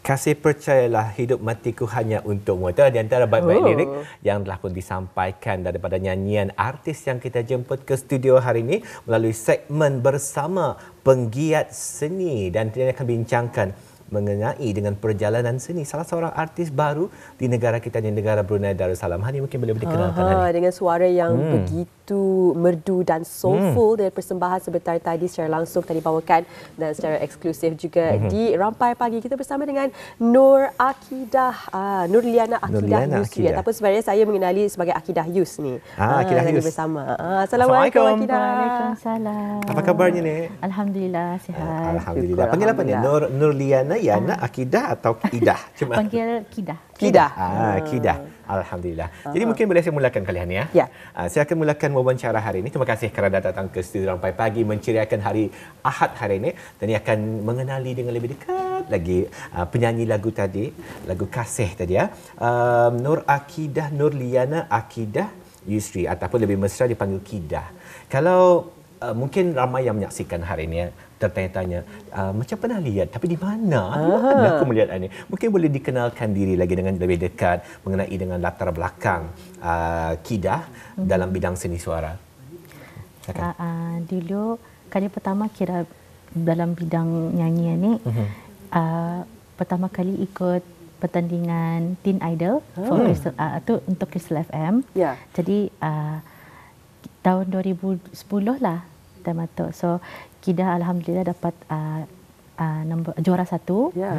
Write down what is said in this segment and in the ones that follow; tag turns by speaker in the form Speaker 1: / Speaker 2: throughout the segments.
Speaker 1: Kasih percayalah hidup matiku hanya untukmu. Itu di antara baik-baik lirik yang telah pun disampaikan daripada nyanyian artis yang kita jemput ke studio hari ini melalui segmen bersama penggiat seni, dan kita akan bincangkan mengenai dengan perjalanan seni salah seorang artis baru di negara kita, di negara Brunei Darussalam. Hani mungkin boleh dikenalkan Hani.
Speaker 2: Dengan suara yang begitu merdu dan soulful dari persembahan sebentar tadi secara langsung tadi bawakan dan secara eksklusif juga di Rampai Pagi. Kita bersama dengan Nur Akidah, Nurliana Akidah Yusri, ataupun sebenarnya saya mengenali sebagai Akidah Yus ni.
Speaker 1: Akidah Yus
Speaker 2: bersama. Assalamualaikum Akidah.
Speaker 3: Waalaikumsalam.
Speaker 1: Apa kabarnya ni?
Speaker 3: Alhamdulillah sihat.
Speaker 1: Alhamdulillah. Panggil apa ni? Nurliana, Yana, Akidah atau Idah?
Speaker 3: Cuma panggil Kidah.
Speaker 2: Kidah.
Speaker 1: Kidah. Alhamdulillah. Jadi mungkin boleh saya mulakan kali ini ya.
Speaker 2: Ya.
Speaker 1: Saya akan mulakan wawancara hari ini. Terima kasih kerana datang ke studio Rampai Pagi menceriakan hari Ahad hari ini, dan ia akan mengenali dengan lebih dekat lagi penyanyi lagu tadi, lagu Kasih tadi ya. Nur Akidah, Nurliana Akidah Yusri, ataupun lebih mesra dipanggil Kidah. Kalau mungkin ramai yang menyaksikan hari ini tertanya-tanya, macam pernah lihat, tapi di mana? Di mana aku melihat ini? Mungkin boleh dikenalkan diri lagi dengan lebih dekat mengenai dengan latar belakang Kidah dalam bidang seni suara.
Speaker 3: Dulu kali pertama kira dalam bidang nyanyian ni, pertama kali ikut pertandingan Teen Idol untuk Crystal FM.
Speaker 2: Ya.
Speaker 3: Jadi tahun 2010 lah time tu. So Kidah alhamdulillah dapat juara 1.
Speaker 2: Ya.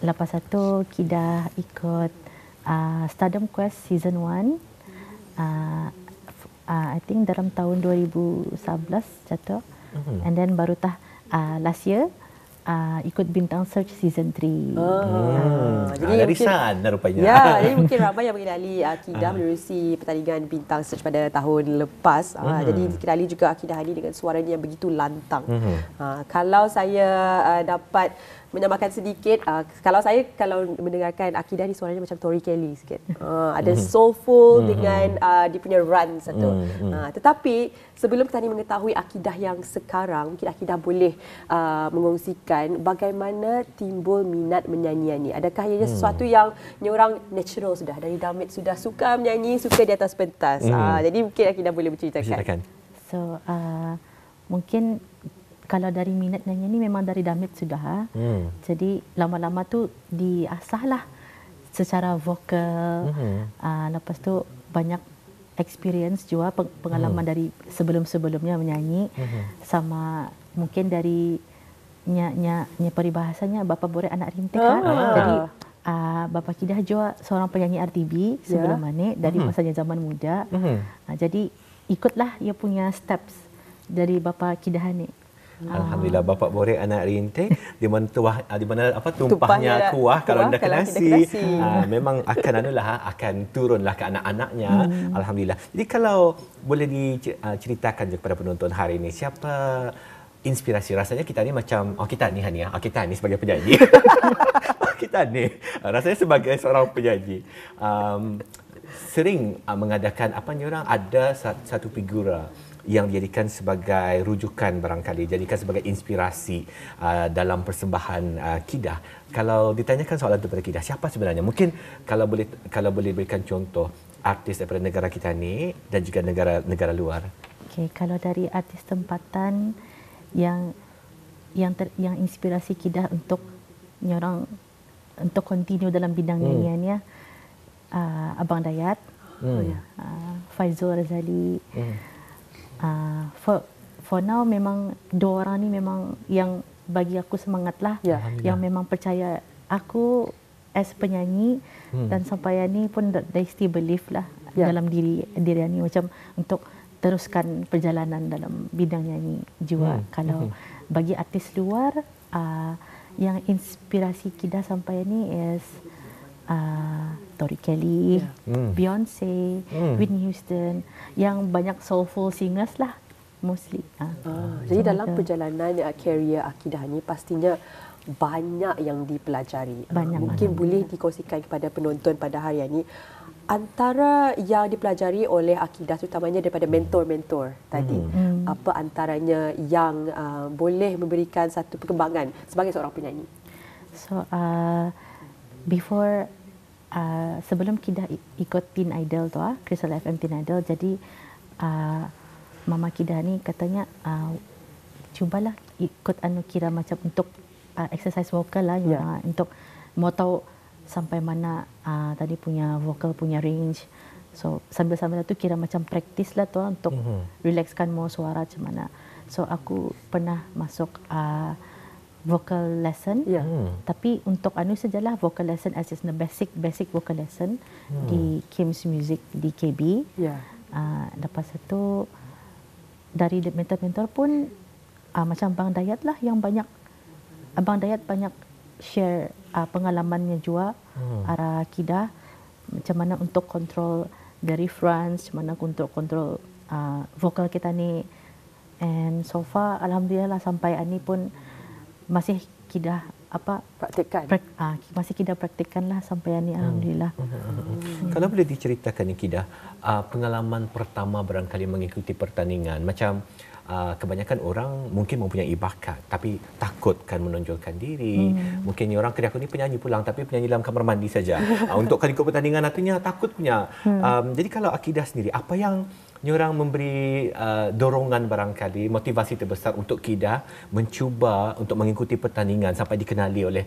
Speaker 3: Lepas itu Kidah ikut Stardom Quest Season 1. I think dalam tahun 2011 jatuh. And then baru last year ikut Bintang Search Season 3.
Speaker 1: Jadi dari sana rupanya.
Speaker 2: Ya, jadi mungkin ramai yang mengenali Akidah menerusi pertandingan Bintang Search pada tahun lepas. Jadi dikenali juga Akidah ini dengan suaranya yang begitu lantang. Kalau saya dapat menambahkan sedikit, kalau mendengarkan Akidah ni suaranya macam Tori Kelly sikit. Ada soulful dengan dia punya run satu. Tetapi sebelum kita ni mengetahui Akidah yang sekarang, mungkin Akidah boleh mengongsikan bagaimana timbul minat menyanyian ni. Adakah ianya sesuatu yang orang natural sudah, dari damit sudah suka menyanyi, suka di atas pentas. Jadi mungkin Akidah boleh berceritakan.
Speaker 3: So mungkin kalau dari minat nyanyi ni memang dari damit sudah. Jadi lama-lama tu diasahlah secara vokal. Lepas tu banyak experience juga, pengalaman dari sebelum-sebelumnya menyanyi. Sama mungkin dari nya peribahasanya bapa borek anak rintik kan. Jadi Bapa Kidah juga seorang penyanyi RTB sebelum ni dari masanya zaman muda. Jadi ikutlah ia punya steps dari Bapa Kidah ni.
Speaker 1: Alhamdulillah, bapa borek anak rintik, di mana tumpahnya kuah kalau nak nasi. Memang akan turunlah ke anak-anaknya. Alhamdulillah. Jadi kalau boleh diceritakan kepada penonton hari ini, siapa inspirasi? Rasanya kita ni macam kita ni sebagai penyanyi. Kita ni rasanya sebagai seorang penyanyi sering mengadakan ada satu figura yang dijadikan sebagai rujukan, barangkali jadikan sebagai inspirasi dalam persembahan Kidah. Kalau ditanyakan soalan itu kepada Kidah, siapa sebenarnya? Mungkin kalau boleh berikan contoh artis daripada negara kita ni dan juga negara luar.
Speaker 3: Okey, kalau dari artis tempatan yang inspirasi Kidah untuk continue dalam bidang nyanyiannya, Abang Dayat, Faizul Razali. For now memang dua orang ni memang yang bagi aku semangat lah, yang memang percaya aku as penyanyi, dan sampai ni pun they still believe lah dalam diri ni, macam untuk teruskan perjalanan dalam bidang nyanyi juga. Kalau bagi artis luar, yang inspirasi Kidah sampai ni is Tori Kelly, Beyonce, Whitney Houston, yang banyak soulful singers lah mostly.
Speaker 2: Jadi dalam perjalanan career Akidah ni pastinya banyak yang dipelajari. Mungkin boleh dikongsikan kepada penonton pada hari ini antara yang dipelajari oleh Akidah, terutamanya daripada mentor-mentor tadi. Apa antaranya yang boleh memberikan satu perkembangan sebagai seorang penyanyi?
Speaker 3: So before sebelum Kidah ikut Teen Idol tu Crystal FM Teen Idol, jadi Mama Kidah ni katanya cubalah ikut kira macam untuk exercise vokal lah, untuk mau tahu sampai mana tadi punya vokal punya range. So sambil-sambil tu kira macam praktis lah tu untuk relaxkan mau suara macam mana. So aku pernah masuk vocal lesson, tapi untuk sajalah vocal lesson as in the basic vocal lesson di Kim's Music di KB. Lepas itu dari mentor-mentor pun macam Abang Dayat lah yang banyak, Abang Dayat banyak share pengalamannya juga arah Kidah, macam mana untuk kontrol dari France, macam mana untuk kontrol vokal kita ni. And so far alhamdulillah sampai ani pun masih Kidah
Speaker 2: praktikkan.
Speaker 3: Masih Kidah praktikkan lah sampai ani alhamdulillah.
Speaker 1: Kalau boleh diceritakan ni Kidah, pengalaman pertama barangkali mengikuti pertandingan, macam kebanyakan orang mungkin mempunyai bakat tapi takut kan menonjolkan diri. Mungkin ni orang kira aku ni penyanyi pulang tapi penyanyi dalam kamar mandi saja. Untuk kali ikut pertandingan artinya takut punya. Jadi kalau Akidah sendiri, apa yang orang memberi dorongan barangkali motivasi terbesar untuk Kidah mencuba untuk mengikuti pertandingan sampai dikenali oleh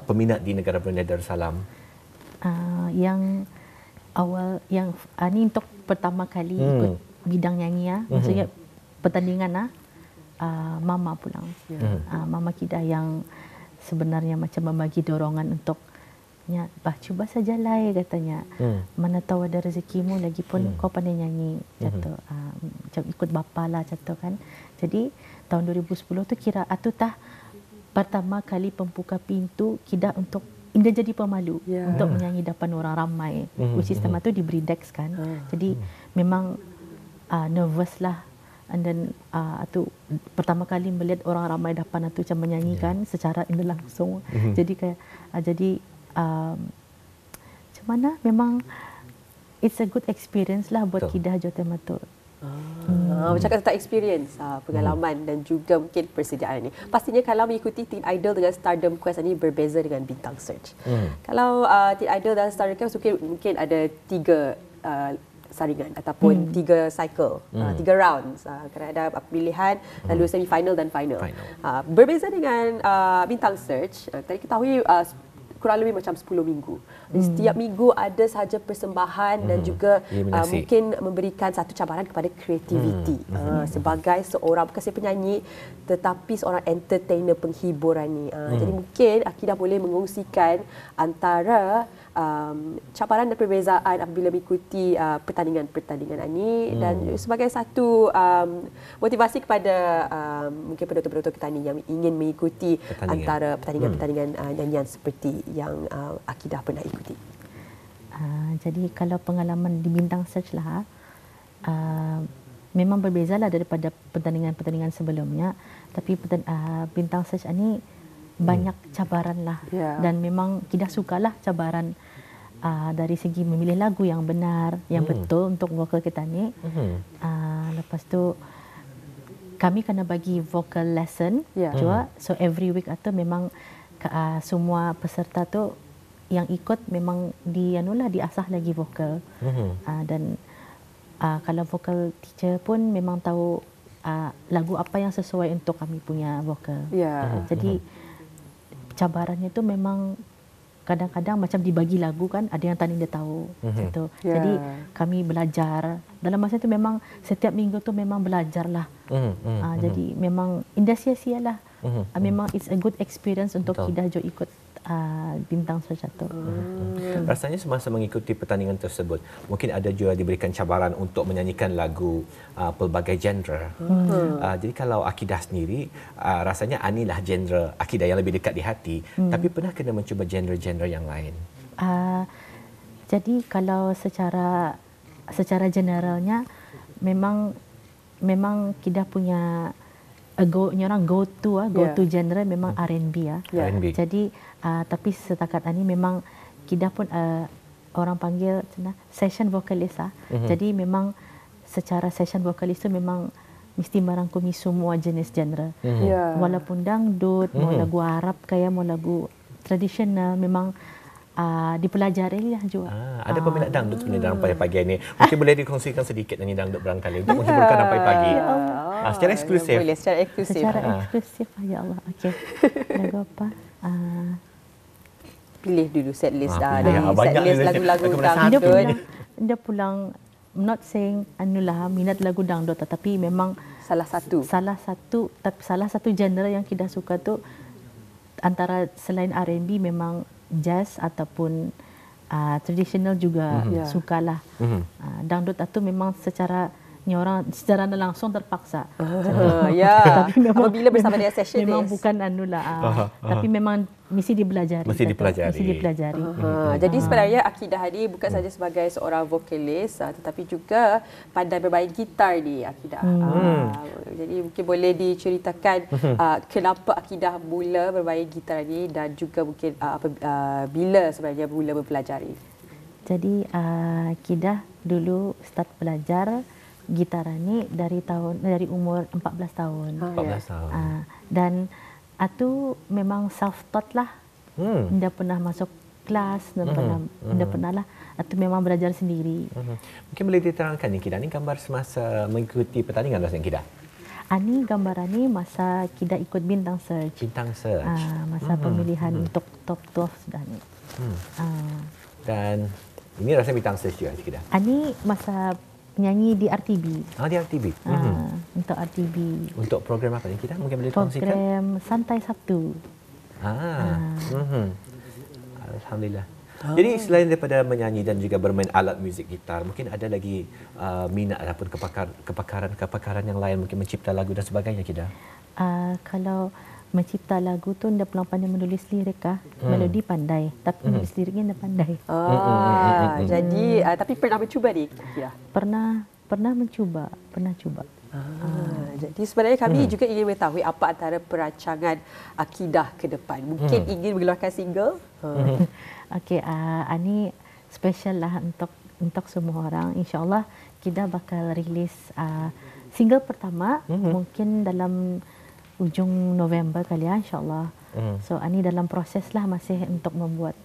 Speaker 1: peminat di negara Brunei Darussalam?
Speaker 3: Yang awal yang ni untuk pertama kali ikut bidang nyanyi maksudnya pertandingan Mama pulang. Mama Kidah yang sebenarnya macam membagi dorongan untuk cuba sajalah katanya. Mana tahu ada rezekimu lagipun kau pandai nyanyi macam macam ikut bapa lah macam kan. Jadi tahun 2010 tu kira atutah pertama kali pembuka pintu Kidah untuk Indah jadi pemalu untuk menyanyi depan orang ramai. Which is tema tu diberi Dex kan. Jadi memang nervous lah, and then tu pertama kali melihat orang ramai depan tu macam menyanyikan secara indah langsung. Jadi kayak macam mana, memang it's a good experience lah buat Kidah Johor Bahru tu.
Speaker 2: Bercakap tentang experience, pengalaman dan juga mungkin persediaan ni. Pastinya kalau mengikuti Teen Idol dengan Stardom Quest ini berbeza dengan Bintang Search. Kalau Teen Idol dan Stardom Quest mungkin ada 3 saringan ataupun 3 cycle, 3 rounds. Kerana ada pilihan lalu semi final dan final. Berbeza dengan Bintang Search, tadi ketahui kurang lebih macam 10 minggu. Setiap minggu ada sahaja persembahan dan juga mungkin memberikan satu cabaran kepada kreativiti. Sebagai seorang bukan sahaja penyanyi tetapi seorang entertainer penghiburan ni. Jadi mungkin Akidah boleh mengongsikan antara cabaran dan perbezaan apabila mengikuti pertandingan-pertandingan ini dan sebagai satu motivasi kepada mungkin penonton-penonton kita ni yang ingin mengikuti antara pertandingan-pertandingan nyanyian seperti yang Akidah pernah ikuti.
Speaker 3: Jadi kalau pengalaman di Bintang Search lah, memang berbezalah daripada pertandingan-pertandingan sebelumnya. Tapi Bintang Search ini banyak cabaran lah, dan memang Kidah sukalah cabaran dari segi memilih lagu yang benar, yang betul untuk vokal kita ni. Lepas tu kami kena bagi vocal lesson juga. So every week atau memang semua peserta tu yang ikut memang diasah lagi vokal. Dan kalau vokal teacher pun memang tahu lagu apa yang sesuai untuk kami punya vokal. Jadi cabarannya tu memang kadang-kadang macam dibagi lagu kan, ada yang tadi dia tahu gitu. Jadi kami belajar dalam masa itu, memang setiap minggu tu memang belajarlah. Jadi memang indah sia-sia lah. Memang it's a good experience untuk Kidah Jo ikut Bintang Search tu.
Speaker 1: Rasanya semasa mengikuti pertandingan tersebut, mungkin ada juga diberikan cabaran untuk menyanyikan lagu pelbagai genre. Jadi kalau Akidah sendiri, rasanya anilah genre Akidah yang lebih dekat di hati. Tapi pernah kena mencuba genre-genre yang lain?
Speaker 3: Jadi kalau secara generalnya, memang Kidah punya go to genre memang R&B
Speaker 1: R&B.
Speaker 3: Jadi tapi setakat ini memang Kidah pun orang panggil session vocalist Jadi memang secara session vocalist tu memang mesti merangkumi semua jenis genre.
Speaker 2: Ya.
Speaker 3: Walaupun dangdut, mau lagu Arab kayak mau lagu tradisional, memang dipelajari lah juga.
Speaker 1: Ada peminat dangdut sebenarnya dalam pagi ini. Mungkin boleh dikongsikan sedikit nyanyi dangdut barangkali untuk menghiburkan sampai pagi. Secara eksklusif.
Speaker 2: Boleh, secara eksklusif.
Speaker 3: Secara eksklusif, ya Allah. Okey. Lagu apa?
Speaker 2: Pilih dulu set list
Speaker 1: pilih.
Speaker 2: dari
Speaker 1: Banyak
Speaker 2: set list
Speaker 1: list.
Speaker 2: lagu-lagu
Speaker 1: Aku mana
Speaker 2: dangdut.
Speaker 3: Dia pulang not saying anulah minat lagu dangdut, tetapi memang
Speaker 2: Salah satu genre yang kita suka tu antara selain R&B memang jazz ataupun tradisional juga sukalah. Dangdut itu memang secara langsung terpaksa. Ya. Apabila bersama dia session
Speaker 3: memang bukan anulah, tapi memang mesti dipelajari.
Speaker 1: Mesti dipelajari.
Speaker 2: Jadi sebenarnya Akidah ni bukan saja sebagai seorang vokalis, tetapi juga pandai bermain gitar ni Akidah. Jadi mungkin boleh diceritakan kenapa Akidah mula bermain gitar ni dan juga mungkin bila sebenarnya mula mempelajari.
Speaker 3: Jadi Akidah dulu start belajar gitar ni dari umur 14 tahun.
Speaker 1: 14 tahun.
Speaker 3: Dan itu memang self taught lah. Tidak pernah masuk kelas, tidak pernah lah. Itu memang belajar sendiri.
Speaker 1: Mungkin boleh diterangkan ni Kida ni gambar semasa mengikuti pertandingan rasanya Kida.
Speaker 3: Ani gambaran ni masa Kida ikut Bintang Search.
Speaker 1: Bintang Search.
Speaker 3: Masa pemilihan untuk top 12 sudah ni.
Speaker 1: Dan ini rasanya Bintang Search juga Kida.
Speaker 3: Ani masa nyanyi di RTB.
Speaker 1: Di RTB.
Speaker 3: Untuk RTB.
Speaker 1: Untuk program apa ni kita mungkin boleh kongsikan?
Speaker 3: Program Santai Sabtu.
Speaker 1: Alhamdulillah. Jadi selain daripada menyanyi dan juga bermain alat muzik gitar, mungkin ada lagi minat ataupun kepakaran yang lain, mungkin mencipta lagu dan sebagainya kita.
Speaker 3: Kalau mencipta lagu tu dia belum pandai menulis lirik melodi pandai, tapi menulis liriknya dia pandai.
Speaker 2: Jadi tapi pernah mencuba ni? Ya.
Speaker 3: Pernah mencuba.
Speaker 2: Jadi sebenarnya kami juga ingin mengetahui apa antara perancangan Akidah ke depan. Mungkin ingin mengeluarkan single?
Speaker 3: Okey, ini special lah untuk semua orang. InsyaAllah kita bakal rilis single pertama mungkin dalam ujung November kali ya, insyaAllah. So ini dalam proses lah masih untuk membuat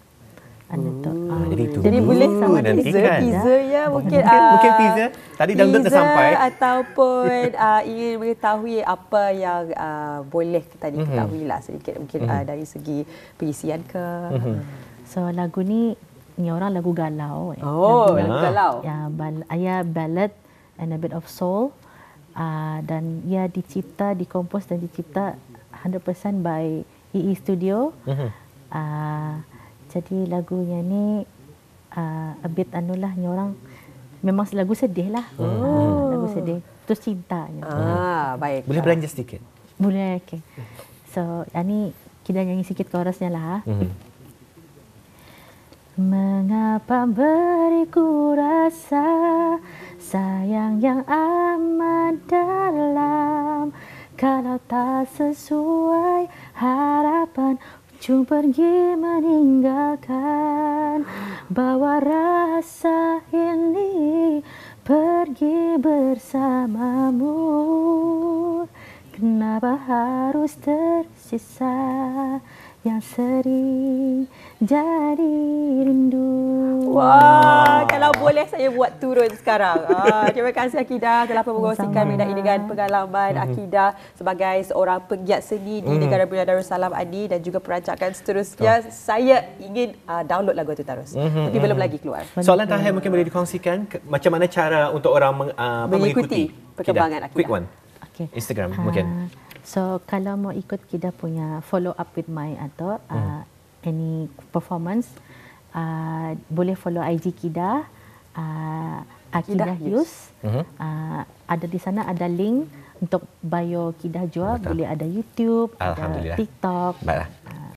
Speaker 2: jadi boleh sama teaser ya mungkin
Speaker 1: teaser tadi dangdut dah sampai
Speaker 2: ataupun ingin mengetahui apa yang boleh kita diketahui lah sedikit mungkin dari segi pengisian ke.
Speaker 3: So lagu ni orang lagu galau.
Speaker 2: Lagu galau.
Speaker 3: Ya, ballad and a bit of soul. Dan ia dikompos dan dicipta 100% by EE Studio. Jadi lagunya ni a bit anulah ni orang memang lagu sedih lah. Lagu sedih. Terus cintanya.
Speaker 2: Baik.
Speaker 1: Boleh belanja sedikit?
Speaker 3: Boleh, okey. So, ni kita nyanyi sikit chorusnya lah. Mengapa beriku rasa sayang yang amat dalam, kalau tak sesuai harapan ujung pergi meninggalkan, bawa rasa ini pergi bersamamu, kenapa harus tersisa yang sering jadi rindu.
Speaker 2: Wah, kalau boleh saya buat turun sekarang. Terima kasih Akidah telah berkongsikan mengenai dengan pengalaman Akidah sebagai seorang penggiat seni di negara Brunei Darussalam ini dan juga perancangan seterusnya. Saya ingin download lagu itu terus. Tapi belum lagi keluar.
Speaker 1: Soalan terakhir mungkin boleh dikongsikan macam mana cara untuk orang mengikuti
Speaker 2: perkembangan Akidah.
Speaker 1: Quick one.
Speaker 3: Okay.
Speaker 1: Instagram mungkin.
Speaker 3: So kalau mau ikut kita punya follow up with my atau any performance, boleh follow IG Kida, Akidah Yus. Ada di sana ada link untuk bio Kida juga. Boleh ada YouTube, ada TikTok.
Speaker 1: Baiklah.